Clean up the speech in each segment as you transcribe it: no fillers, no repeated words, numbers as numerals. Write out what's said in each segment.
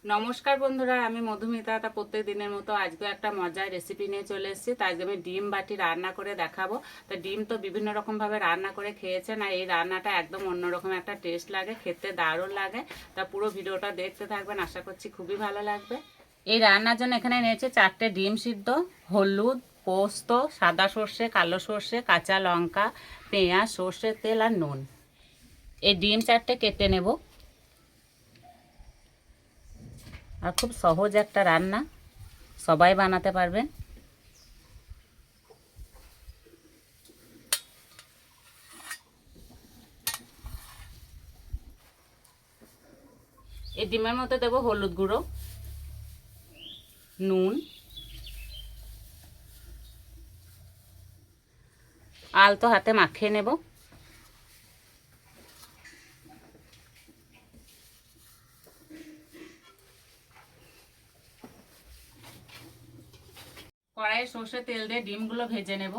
নমস্কার বন্ধুরা, আমি মধুমিতা। তা প্রত্যেক দিনের মতো আজকে একটা মজার রেসিপি নিয়ে চলে এসেছি। তাই আমি ডিম বাটি রান্না করে দেখাবো। তো ডিম তো বিভিন্ন রকমভাবে রান্না করে খেয়েছেন, আর এই রান্নাটা একদম অন্যরকম একটা টেস্ট লাগে, খেতে দারুণ লাগে। তা পুরো ভিডিওটা দেখতে থাকবেন, আশা করছি খুবই ভালো লাগবে। এই রান্নার জন্য এখানে নিয়েছে 4টে ডিম সিদ্ধ, হলুদ, পোস্ত, সাদা সর্ষে, কালো সর্ষে, কাঁচা লঙ্কা, পেঁয়াজ, সর্ষের তেল আর নুন। এই ডিম 4টে কেটে নেব। আর খুব সহজ একটা রান্না, সবাই বানাতে পারবেন। এই ডিমের মধ্যে দেবো হলুদ গুঁড়ো, নুন, আলতো হাতে মাখিয়ে নেব। কড়াইয়ে সর্ষের তেল দিয়ে ডিমগুলো ভেজে নেব।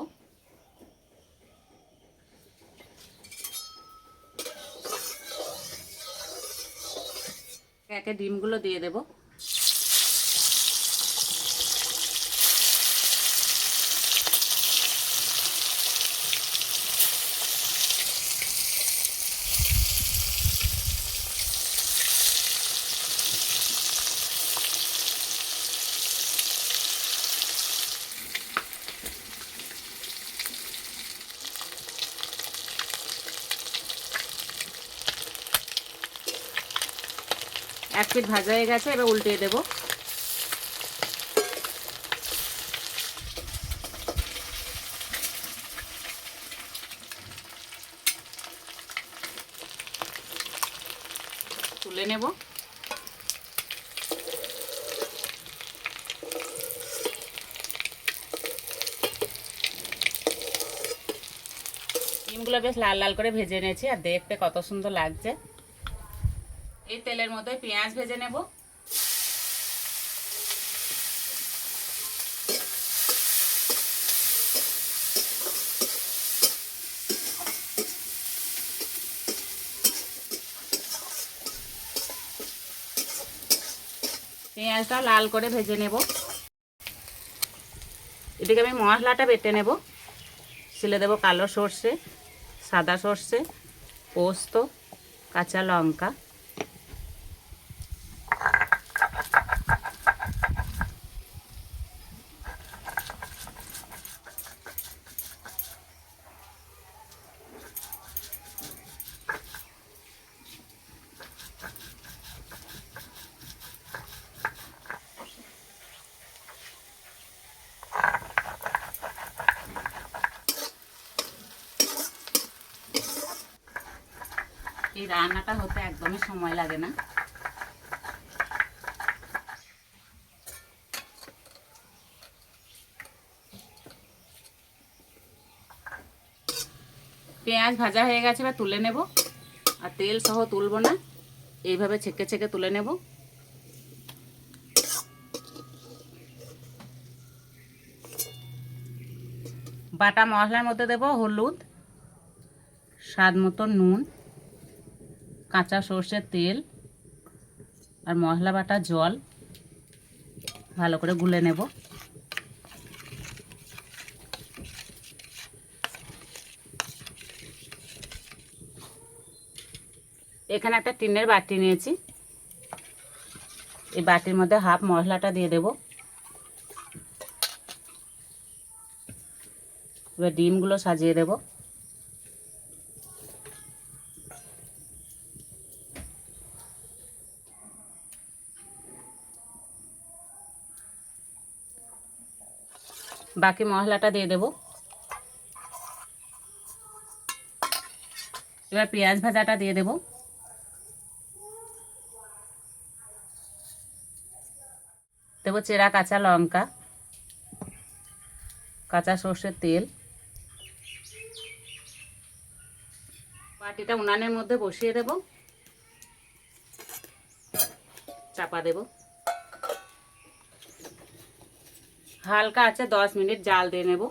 একে ডিমগুলো দিয়ে দেব। এক পিঠ ভাজা হয়ে গেছে, এবার উল্টিয়ে দেব। তুলে নেব। ডিমগুলো বেশ লাল লাল করে ভেজে নিয়েছি, আর দেখতে কত সুন্দর লাগছে। এই তেলের মধ্যে পেঁয়াজ ভেজে নেব। পেঁয়াজটা লাল করে ভেজে নেব। এদিকে আমি মশলাটা বেটে নেব। ছিলে দেব কালো সর্ষে, সাদা সর্ষে, পোস্ত, কাঁচা লঙ্কা, এই রান্নাটা হতে একদমই সময় লাগে না। পেঁয়াজ ভাজা হয়ে গেছে, এবার তুলে নেব। আর তেল সহ তুলব না, এইভাবে ছেঁকে ছেঁকে তুলে নেব। বাটা মশলার মধ্যে দেব হলুদ, স্বাদ মতো নুন, কাঁচা সর্ষের তেল আর মশলা বাটা জল, ভালো করে গুলে নেব। এখানে একটা টিনের বাটি নিয়েছি, এই বাটির মধ্যে হাফ মশলাটা দিয়ে দেব। এবার ডিমগুলো সাজিয়ে দেব। বাকি মশলাটা দিয়ে দেব। এবার পেঁয়াজ ভাজাটা দিয়ে দেব। দেব চেরা কাঁচা লঙ্কা, কাঁচা সর্ষের তেল। বাটিটা উনানের মধ্যে বসিয়ে দেব, চাপা দেব। হালকা আছে 10 মিনিট জাল দিয়ে নেব।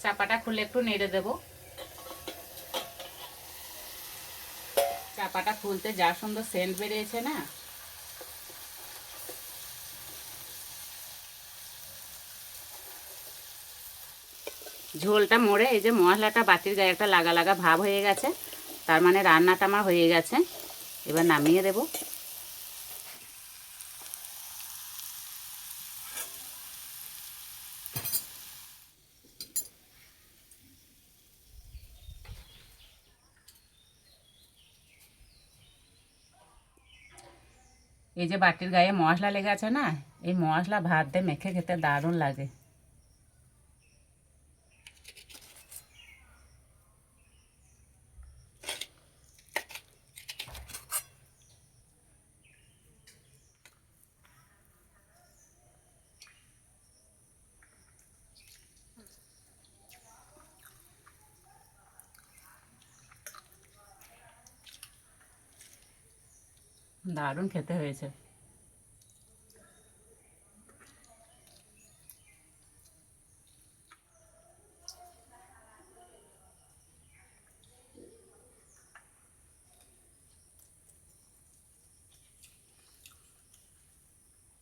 চাপাটা খুলে একটু নেড়ে দেব। চাপাটা খুলতে যা সুন্দর সেন্ট বেরিয়েছে না। ঝোলটা মরে এই যে মশলাটা বাটির গায়ে একটা লাগা লাগা ভাব হয়ে গেছে, তার মানে রান্নাটা আমার হয়ে গেছে। এবার নামিয়ে দেব। এই যে বাটির গায়ে মশলা লেগে আছে না, এই মশলা ভাত দিয়ে মেখে খেতে দারুণ লাগে। দারুণ খেতে হয়েছে।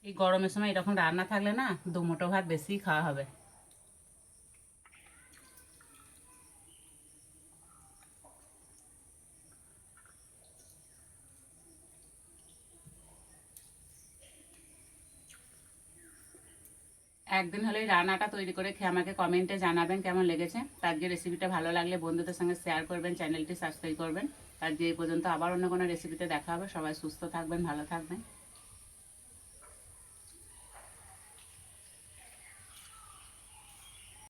এই গরমের সময় এরকম রান্না থাকলে না দুমুঠো ভাত বেশিই খাওয়া হবে। একদিন হলে এই রান্নাটা তৈরি করে খেয়ে আমাকে কমেন্টে জানাবেন কেমন লেগেছে। আজকে রেসিপিটা ভালো লাগলে বন্ধুদের সঙ্গে শেয়ার করবেন, চ্যানেলটি সাবস্ক্রাইব করবেন। আজকে এই পর্যন্ত, আবার অন্য কোনো রেসিপিতে দেখা হবে। সবাই সুস্থ থাকবেন, ভালো থাকবেন।